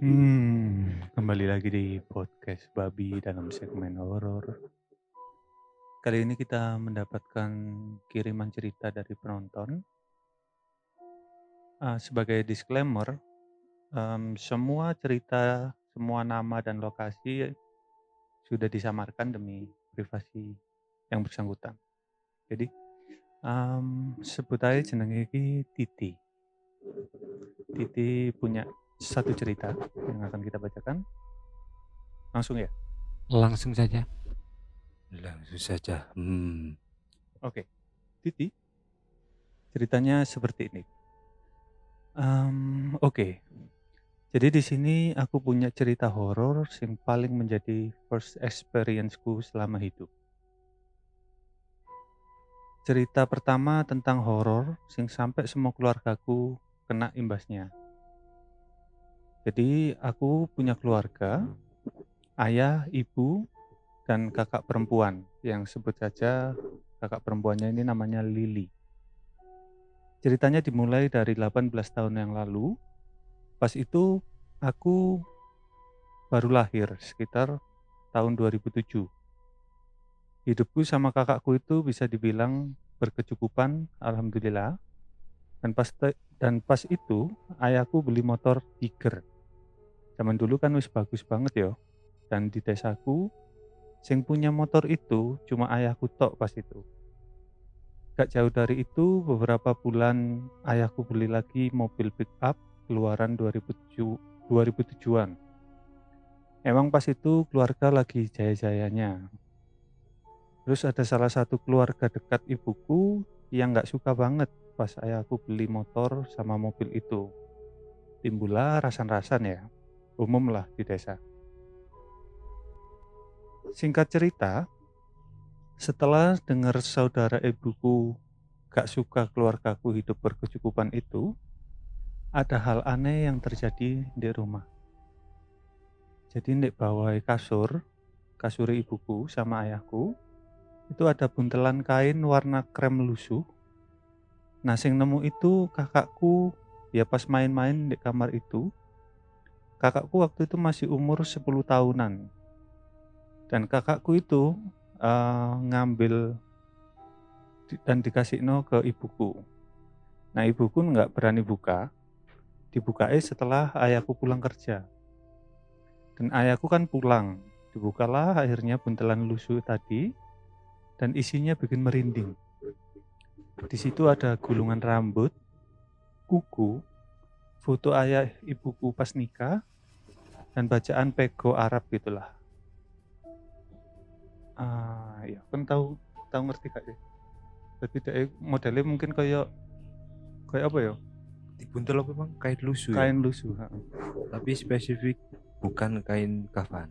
Kembali lagi di podcast Babi dalam segmen horor. Kali ini kita mendapatkan kiriman cerita dari penonton. Sebagai disclaimer, semua cerita, semua nama dan lokasi sudah disamarkan demi privasi yang bersangkutan. Jadi, sebut aja jenenge iki Titi. Titi punya satu cerita yang akan kita bacakan. Langsung ya? Langsung saja. Langsung saja. Oke. Titi, ceritanya seperti ini. Oke. Jadi di sini aku punya cerita horor yang paling menjadi first experience-ku selama hidup. Cerita pertama tentang horor sing sampai semua keluargaku kena imbasnya. Jadi aku punya keluarga, ayah, ibu, dan kakak perempuan yang sebut saja kakak perempuannya ini namanya Lily. Ceritanya dimulai dari 18 tahun yang lalu. Pas itu aku baru lahir sekitar tahun 2007. Hidupku sama kakakku itu bisa dibilang berkecukupan, alhamdulillah. Dan pas itu ayahku beli motor Tiger. Zaman dulu kan wis bagus banget ya. Dan di desaku sing punya motor itu cuma ayahku tok pas itu. Gak jauh dari itu beberapa bulan ayahku beli lagi mobil pick up keluaran 2007-an. Emang pas itu keluarga lagi jaya-jayanya. Terus ada salah satu keluarga dekat ibuku yang gak suka banget pas ayahku beli motor sama mobil itu. Timbullah rasan-rasan ya, umum lah di desa. Singkat cerita, setelah dengar saudara ibuku gak suka keluargaku hidup berkecukupan itu, ada hal aneh yang terjadi di rumah. Jadi ndek bawah kasur ibuku sama ayahku, itu ada buntelan kain warna krem lusuh. Nah, sing nemu itu kakakku, ya pas main-main di kamar itu. Kakakku waktu itu masih umur 10 tahunan. Dan kakakku itu ngambil dan dikasih ke ibuku. Nah, ibuku nggak berani buka. Dibukain setelah ayahku pulang kerja. Dan ayahku kan pulang. Dibukalah akhirnya buntelan lusuh tadi. Dan isinya bikin merinding. Di situ ada gulungan rambut, kuku, foto ayah ibuku pas nikah, dan bacaan pego Arab gitulah. Ya kan tahu ngerti gak sih? Jadi modelnya mungkin kayak apa ya? Dibuntel apa bang? Kain lusuh ya? Kain lusuh. Tapi spesifik bukan kain kafan.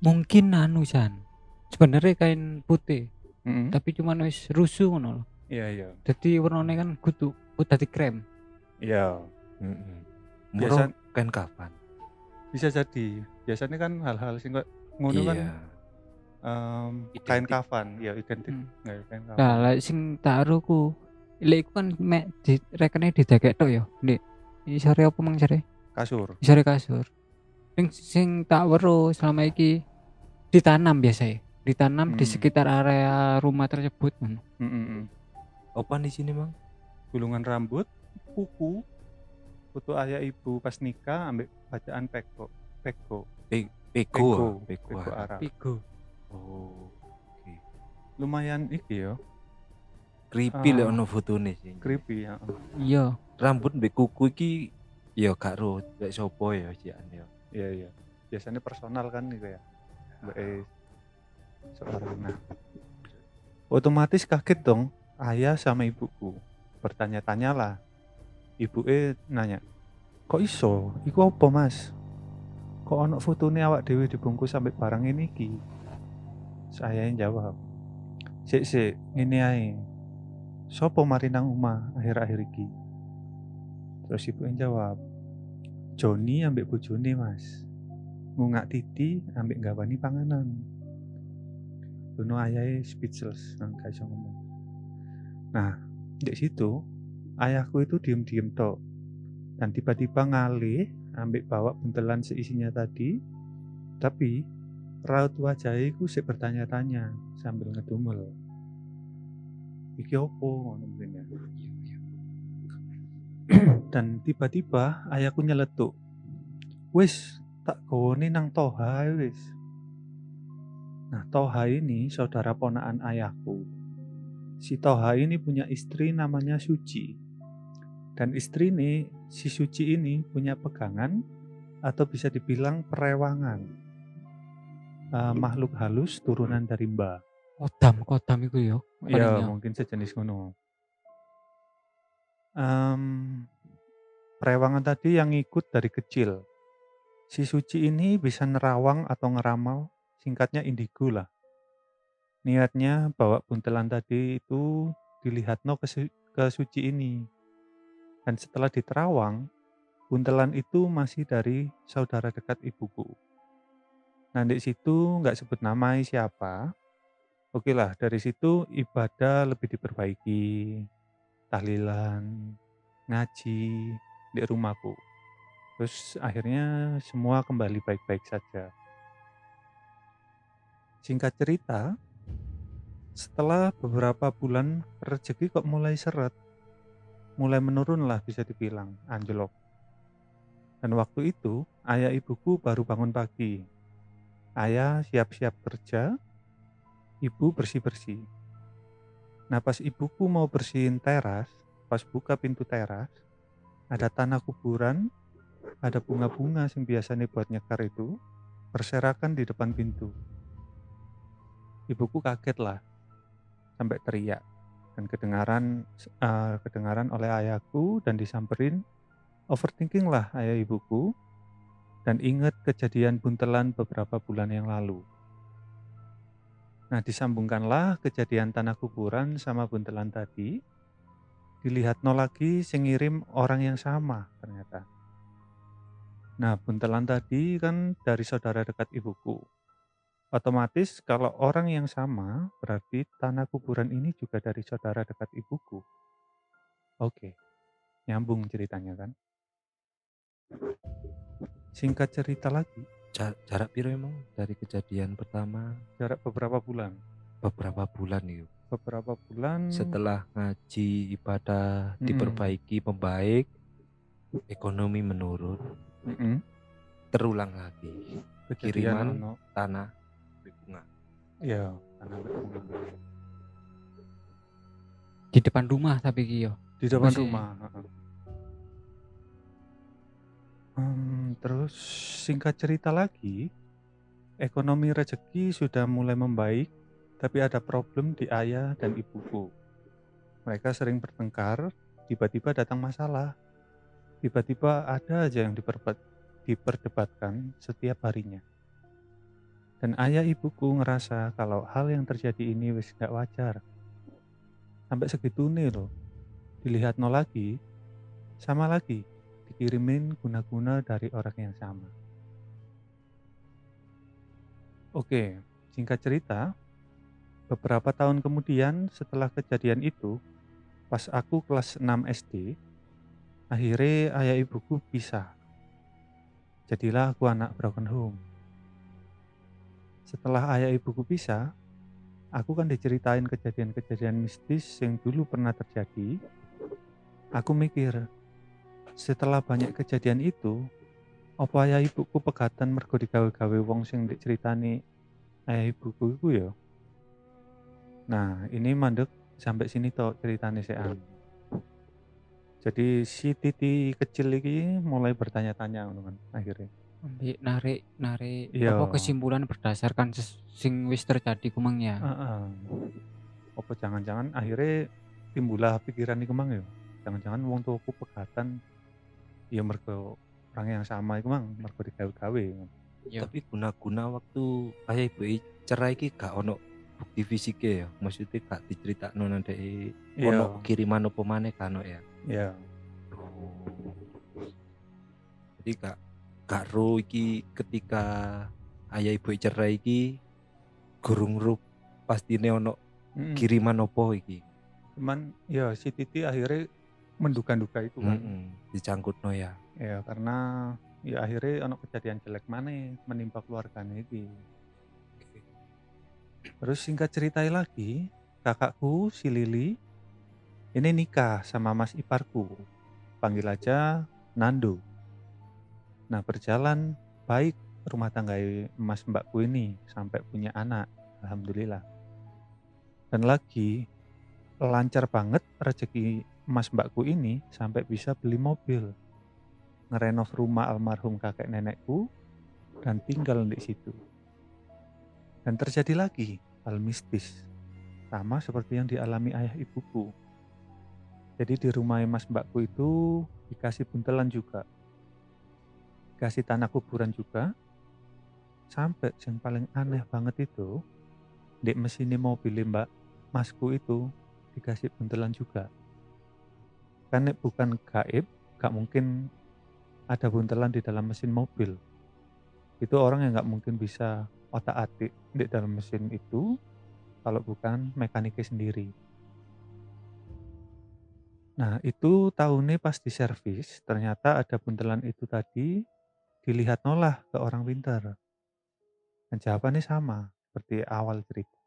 Mungkin San. Sebenarnya kain putih, Mm-mm. tapi cuman wis rusuh ngono lho. Iya. Jadi warnane kan kudu dadi krem. Iya. Murah kain kafan. Bisa jadi. Biasanya kan hal-hal sing kok ngono kan kain kafan, ya identik. Kain kafan. Lah lek sing tak aruku, lek iku kan mek direkene didagek tok ya, Dik. Isore apa mang jare? Kasur. Isore kasur. Sing tak weruh selama iki ditanam biasa ya. Ditanam di sekitar area rumah tersebut. Apa di sini bang? Gulungan rambut, kuku, foto ayah ibu pas nikah, ambek bacaan pego Arab. Pego. Oh, oke. Lumayan iki ya. Creepy lek ono fotone sih. Creepy ya. Iya. Rambut mbek kuku iki ya gak ro lek sopo ya cian ya. Iya. Biasanya personal kan gitu ya. Mbak seorang. Nah, otomatis kaget dong ayah sama ibuku. Bertanya-tanya lah. Ibu nanya, kok iso? Iku apa mas? Kok ono fotone awak dewe dibungkus sampai barang ini ki? Saya yang jawab, sik ngene ae. Sopo mari nang omah akhir-akhir iki? Terus ibu yang jawab, Joni ambek bojone mas. Ngungak Titi ambek gawani panganan. Dono ayahe speechless nang gak iso ngomong. Nah, di situ ayahku itu diem-diem tok. Dan tiba-tiba ngalih ambek bawa buntelan seisinya tadi, tapi raut wajahnya iku sik bertanya-tanya sambil ngedumel. Iki opo ngono mrene. Dan tiba-tiba ayahku nyeletuk. Wis tak gawone nang Toha ae wis. Nah, Toha ini saudara ponakan ayahku. Si Toha ini punya istri namanya Suci. Dan istri ini, si Suci ini punya pegangan atau bisa dibilang perewangan. Makhluk halus turunan dari Mbah. Kodam iku yo. Ya, Paling yo. mungkin sejenis ngono. Perewangan tadi yang ikut dari kecil. Si Suci ini bisa nerawang atau ngeramal, singkatnya indigo lah. Niatnya bawa buntelan tadi itu dilihatno ke Suci ini. Dan setelah diterawang, buntelan itu masih dari saudara dekat ibuku. Nah, di situ nggak sebut nama siapa. Oke lah, dari situ ibadah lebih diperbaiki, tahlilan, ngaji di rumahku. Terus akhirnya semua kembali baik-baik saja. Singkat cerita, setelah beberapa bulan rezeki kok mulai seret, mulai menurun lah bisa dibilang, anjlok. Dan waktu itu ayah ibuku baru bangun pagi. Ayah siap-siap kerja, ibu bersih-bersih. Nah, pas ibuku mau bersihin teras, pas buka pintu teras, ada tanah kuburan, ada bunga-bunga yang biasanya buat nyekar itu, berserakan di depan pintu. Ibuku kaget lah, sampai teriak. Dan kedengaran oleh ayahku dan disamperin, overthinking lah ayah ibuku, dan ingat kejadian buntelan beberapa bulan yang lalu. Nah, disambungkanlah kejadian tanah kuburan sama buntelan tadi, dilihat lagi sing ngirim orang yang sama ternyata. Nah, buntelan tadi kan dari saudara dekat ibuku. Otomatis kalau orang yang sama, berarti tanah kuburan ini juga dari saudara dekat ibuku. Oke, nyambung ceritanya kan. Singkat cerita lagi, Jarak piro emang dari kejadian pertama? jarak beberapa bulan. Beberapa bulan itu. Beberapa bulan Setelah ngaji, ibadah diperbaiki, membaik, ekonomi menurun, terulang lagi. kejadian Kiriman tanah bunga. ya, tanah bunga. Di depan rumah tapi ki yo. Di depan Masih. rumah. Terus singkat cerita lagi, ekonomi rezeki sudah mulai membaik, tapi ada problem di ayah dan ibuku. Mereka sering bertengkar, tiba-tiba datang masalah. Tiba-tiba ada aja yang diperdebatkan setiap harinya. Dan ayah ibuku ngerasa kalau hal yang terjadi ini wis gak wajar. Sampai segitu nih loh, dilihat lagi, sama lagi, dikirimin guna-guna dari orang yang sama. Oke, singkat cerita, beberapa tahun kemudian setelah kejadian itu, pas aku kelas 6 SD, akhirnya ayah ibuku pisah. Jadilah aku anak broken home. Setelah ayah ibuku pisah, aku kan diceritain kejadian-kejadian mistis yang dulu pernah terjadi. Aku mikir, setelah banyak kejadian itu, apa ayah ibuku pegatan mergo digawe-gawe wong sing diceritani ayah ibuku iku ya. Nah, ini mandek sampai sini tok ceritane sean. Jadi si Titi kecil iki mulai bertanya-tanya ngono kan akhirnya. Ambil narik Iya. apa kesimpulan berdasarkan sing wis terjadi kumangnya. Heeh. Apa jangan-jangan akhirnya timbullah pikiran iku mang ya. Jangan-jangan wong tuaku pegatan ya mergo orang yang sama iku mang mergo digawe-gawe. Yo. Tapi guna-guna waktu ayah ibu cerai ki gak ono bukti fisiknya ya. Maksudnya gak diceritakno nang dhek ono kiriman apa maneh kan ya. Iya. Jadi gak ro iki ketika ayah ibu cerai iki gurung ro pastine ono kiriman opo iki. Cuman ya si Titi akhirnya menduga-duga itu kan. Dicangkutno ya. Ya karena ya akhirnya ono kejadian jelek maneh menimpa keluargane iki. Oke. Terus singkat ceritain lagi, kakakku si Lili ini nikah sama mas iparku, panggil aja Nando. Nah, berjalan baik rumah tangga mas mbakku ini sampai punya anak, alhamdulillah. Dan lagi lancar banget rezeki mas mbakku ini sampai bisa beli mobil, ngerenov rumah almarhum kakek nenekku dan tinggal di situ. Dan terjadi lagi hal mistis, sama seperti yang dialami ayah ibuku. Jadi di rumah mas mbakku itu dikasih buntelan juga, dikasih tanah kuburan juga, sampai yang paling aneh banget itu, di mesin mobil mbak masku itu dikasih buntelan juga. Kan nek bukan gaib, gak mungkin ada buntelan di dalam mesin mobil. Itu orang yang gak mungkin bisa otak-atik di dalam mesin itu kalau bukan mekaniknya sendiri. Nah, itu tahunnya pas diservis, ternyata ada buntelan itu tadi dilihat nolah ke orang pintar. Dan jawabannya sama seperti awal cerita.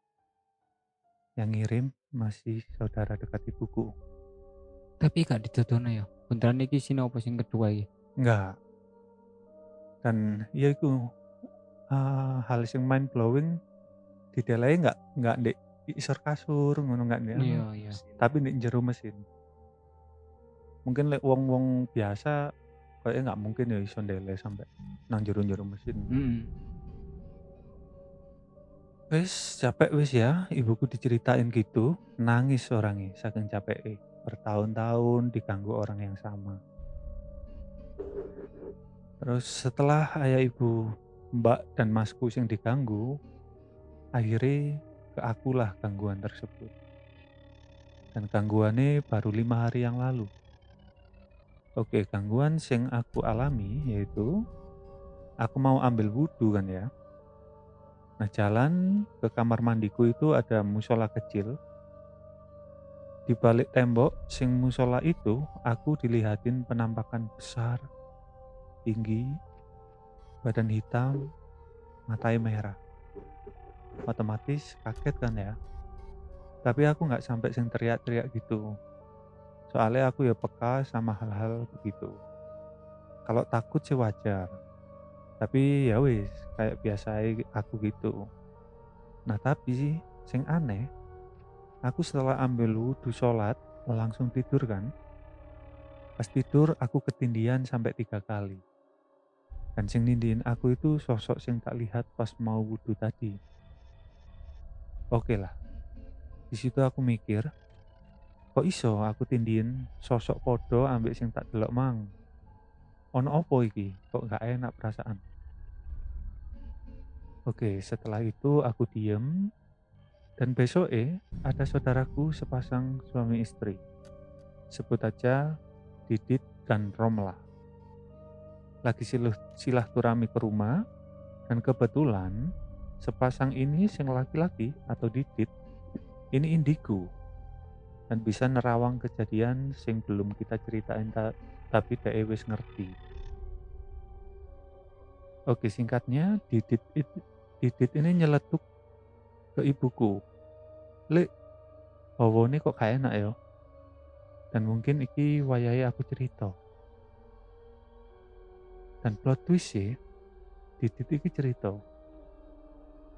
Yang ngirim masih saudara dekat ibuku. Tapi gak dituturno ya. Beneran iki sing apa sing kedua iki? Enggak. Dan ya itu hal yang mind blowing detailnya enggak di isor kasur ngono enggak nih Iya, iya. tapi di jero mesin. Mungkin lek wong-wong biasa kayaknya nggak mungkin ya iso ndele sampai nang jero-jero mesin. Wis capek wis ya, ibuku diceritain gitu, nangis orangnya saking capeknya. Bertahun-tahun diganggu orang yang sama. Terus setelah ayah ibu, mbak dan masku yang diganggu, akhirnya ke akulah gangguan tersebut. Dan gangguannya baru 5 hari yang lalu. Oke, gangguan yang aku alami yaitu aku mau ambil wudhu kan ya. Nah, jalan ke kamar mandiku itu ada musola kecil. Di balik tembok sing musola itu aku dilihatin penampakan besar, tinggi, badan hitam, matanya merah. Otomatis kaget kan ya. Tapi aku nggak sampai sing teriak-teriak gitu. Soalnya aku ya peka sama hal-hal begitu. Kalau takut sih wajar. Tapi ya wis, kayak biasa aku gitu. Nah tapi sing aneh, aku setelah ambil wudhu sholat langsung tidur kan. Pas tidur aku ketindihan sampai 3 kali. Dan sing nindihin aku itu sosok sing tak lihat pas mau wudhu tadi. Oke lah, di situ aku mikir, kok iso aku tindihin sosok podo ambek sing tak delok mang. Ono opo iki? Kok gak enak perasaan. Oke, setelah itu aku diem. Dan besoknya ada saudaraku sepasang suami istri. Sebut aja Didit dan Romlah. Lagi silaturahmi ke rumah. Dan kebetulan sepasang ini sing laki-laki atau Didit ini indigo. Dan bisa nerawang kejadian sing belum kita ceritain tapi dia wis ngerti. Oke, singkatnya Didit ini nyeletuk ke ibuku. Lek, ini kok kayak enak ya? Dan mungkin iki wayahe aku cerita. Dan plot twist sih, Didit iki cerita.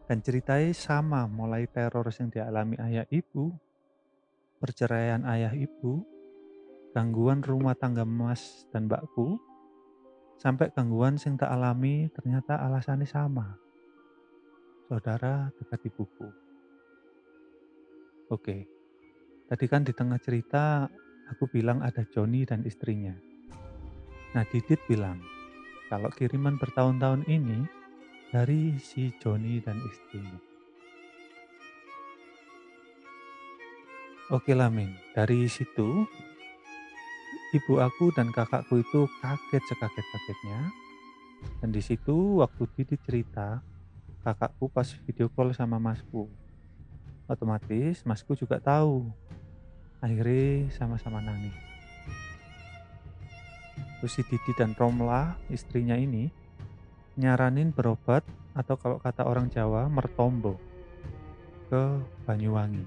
Dan ceritanya sama mulai teror yang dialami ayah ibu, perceraian ayah ibu, gangguan rumah tangga mas dan mbakku, sampai gangguan yang tak alami ternyata alasannya sama. Saudara dekat ibuku. Oke, tadi kan di tengah cerita aku bilang ada Joni dan istrinya. Nah Didit bilang kalau kiriman bertahun-tahun ini dari si Joni dan istrinya. Oke lah Min, dari situ ibu aku dan kakakku itu kaget sekaget-kagetnya. Dan di situ waktu Didit cerita, kakakku pas video call sama masku. Otomatis masku juga tahu. Akhirnya sama-sama nangis. Terus si Didi dan Romlah istrinya ini nyaranin berobat atau kalau kata orang Jawa mertombo ke Banyuwangi.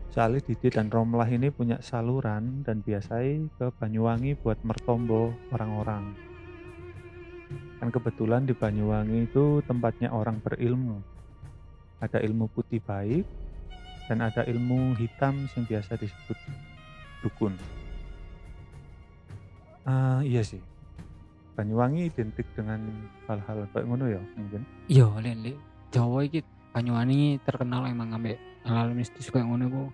Soalnya Didi dan Romlah ini punya saluran dan biasanya ke Banyuwangi buat mertombo orang-orang. Kan kebetulan di Banyuwangi itu tempatnya orang berilmu. Ada ilmu putih baik dan ada ilmu hitam yang biasa disebut dukun. Iya sih. Banyuwangi identik dengan hal-hal kayak ngono ya mungkin. Iya, lek Jawa iki Banyuwangi terkenal emang ambek hal-hal mistis kayak ngono iku.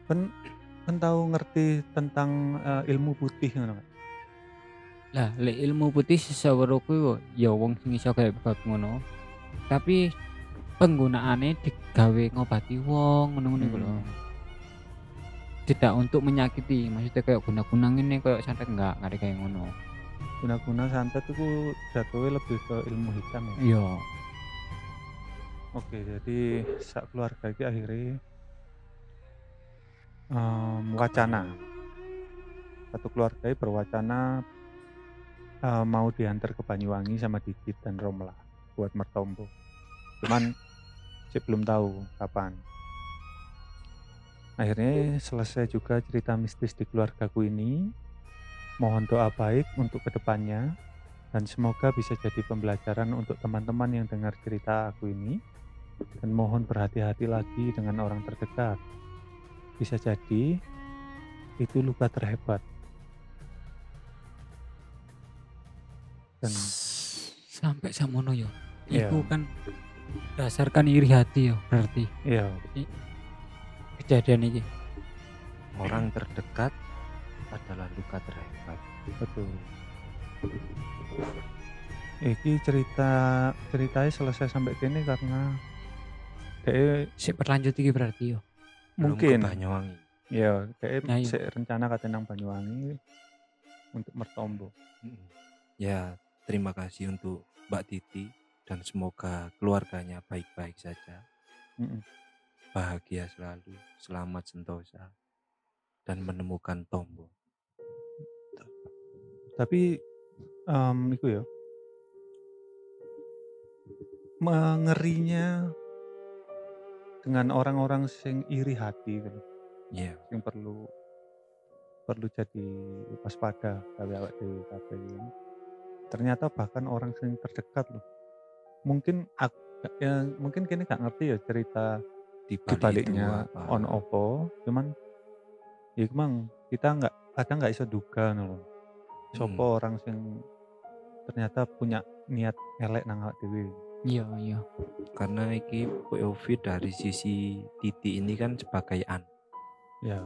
Kan tahu ngerti tentang ilmu putih ngono kan? Lah, lek ilmu putih sesaweroku yo ya wong sing iso kayak bab ngono. Tapi penggunaannya digawe ngobati wong ngono-ngono iku lho. Tidak untuk menyakiti, maksudnya kayak guna-guna ngene kayak santet enggak ada kayak ngono. Guna-guna santet itu jatuhnya lebih ke ilmu hitam ya. Iya. Oke, jadi sak keluarga iki akhirnya wacana. Satu keluarga berwacana mau diantar ke Banyuwangi sama Didit dan Romlah buat mertombo. Cuman saya belum tahu kapan. Akhirnya selesai juga cerita mistis di keluargaku ini. Mohon doa baik untuk kedepannya dan semoga bisa jadi pembelajaran untuk teman-teman yang dengar cerita aku ini. Dan mohon berhati-hati lagi dengan orang terdekat. Bisa jadi itu luka terhebat. Dan sampai samono yo. Iya. Itu kan berdasarkan iri hati yo berarti. Iya, Kejadian ini. Orang terdekat adalah luka terhebat. betul. Iki ceritanya selesai sampai kini karena dia Si berlanjut iki berarti yo. Belum mungkin ke Banyuwangi. ya Nah, iya. rencana kata nang Banyuwangi untuk mertombo. Ya, terima kasih untuk Mbak Titi dan semoga keluarganya baik-baik saja. Bahagia selalu, selamat sentosa dan menemukan tombo. Tapi itu ya mengerinya dengan orang-orang sing iri hati kan, Iya. yang perlu jadi waspada gawe awak dhewe kabeh ini. Ternyata bahkan orang sing terdekat loh. Mungkin mungkin kini gak ngerti ya cerita Di di balik itu baliknya apa? on opo, cuman ya emang kita kadang nggak iso duga loh. Sopo orang sing ternyata punya niat elek nang awak dhewe. Iya. Karena iki POV dari sisi Titi ini kan sebagai Ya,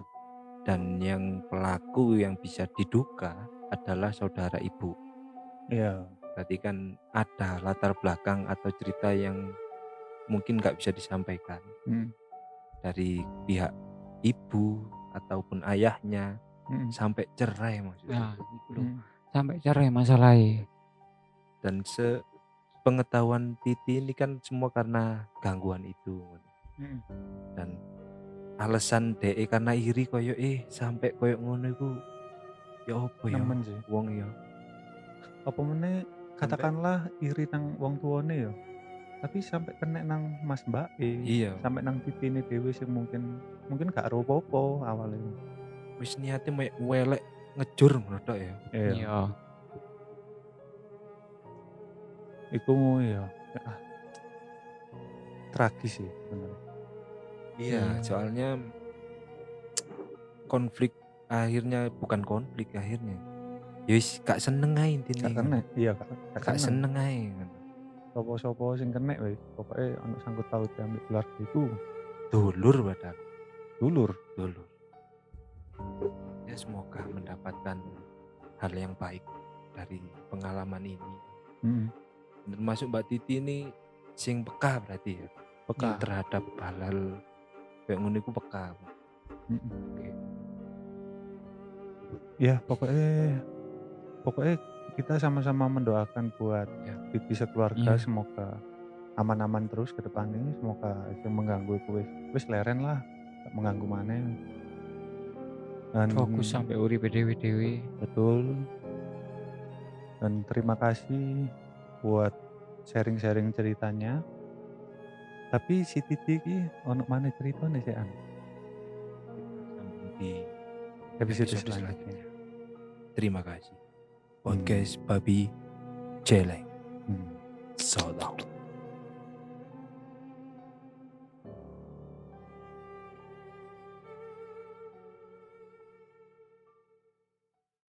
dan yang pelaku yang bisa diduga adalah saudara ibu. iya. Berarti kan ada latar belakang atau cerita yang mungkin nggak bisa disampaikan dari pihak ibu ataupun ayahnya sampai cerai maksudnya. Nah, itu loh. Sampai cerai masalahnya. Dan sepengetahuan Titi ini kan semua karena gangguan itu. Dan alasan DE karena iri koyo sampai koyo ngono iku ya opo ya Nemen sih. wong ya. Apa meneh katakanlah iri nang wong tuane ya. Tapi sampai kena nang Mas Mbak Iya. sampai nang titine dhewe sing mungkin gak ero apa-apa awalnya. Wis niate welek ngejur ngono tok ya. Iya. Iku ya tragis sih bener. Iya, soalnya konflik akhirnya bukan konflik akhirnya. Ya wis gak seneng ae intine. Gak kena, iya gak seneng ae. Sopo-sopo sing kena wis pokoke ono sangkut paut ambek keluarga iku. Dulur padahal. Dulur. Ya semoga mendapatkan hal yang baik dari pengalaman ini. Termasuk Mbak Titi ini sing peka berarti ya. Peka terhadap hal-hal kayak ngono iku peka. Ya pokoknya kita sama-sama mendoakan buat Titi sekeluarga semoga aman-aman terus ke depannya, semoga itu mengganggu wis leren lah, gak mengganggu maneh. Dan Fokus sampai uripe dhewe-dhewe. betul. Dan terima kasih buat sharing-sharing ceritanya. Tapi si Titi ki ono mana ceritanya sih Sambung di episode episode selanjutnya. selanjutnya. Terima kasih. Podcast Babi Celeng. Hmm. So long.